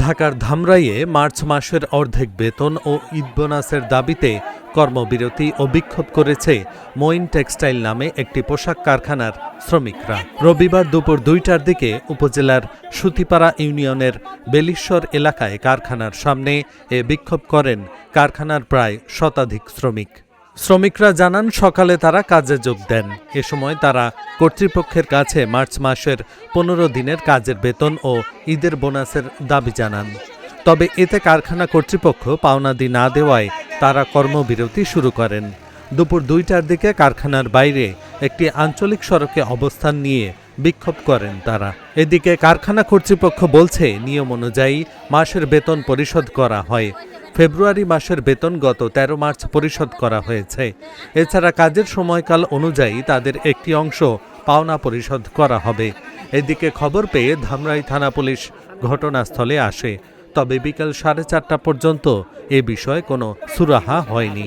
ঢাকার ধামরাইয়ে মার্চ মাসের অর্ধেক বেতন ও ঈদ বোনাসের দাবিতে কর্মবিরতি ও বিক্ষোভ করেছে মঈন টেক্সটাইল নামে একটি পোশাক কারখানার শ্রমিকরা। রবিবার দুপুর ২টার দিকে উপজেলার সুতিপাড়া ইউনিয়নের বেলিশ্বর এলাকায় কারখানার সামনে এ বিক্ষোভ করেন কারখানার প্রায় শতাধিক শ্রমিক। শ্রমিকরা জানান সকালে তারা কাজে যোগ দেন। এ সময় তারা কর্তৃপক্ষের কাছে মার্চ মাসের ১৫ দিনের কাজের বেতন ও ঈদের বোনাসের দাবি জানান। তবে এতে কারখানা কর্তৃপক্ষ পাওনাদি না দেওয়ায় তারা কর্মবিরতি শুরু করেন। দুপুর ২টার দিকে কারখানার বাইরে একটি আঞ্চলিক সড়কে অবস্থান নিয়ে বিক্ষোভ করেন তারা। এদিকে কারখানা কর্তৃপক্ষ বলছে নিয়ম অনুযায়ী মাসের বেতন পরিশোধ করা হয়। ফেব্রুয়ারি মাসের বেতন গত ১৩ মার্চ পরিশোধ করা হয়েছে। এছাড়া কাজের সময়কাল অনুযায়ী তাদের একটি অংশ পাওনা পরিশোধ করা হবে। এদিকে খবর পেয়ে ধামরাই থানা পুলিশ ঘটনাস্থলে আসে। তবে বিকেল ৪:৩০ পর্যন্ত এ বিষয়ে কোনো সুরাহা হয়নি।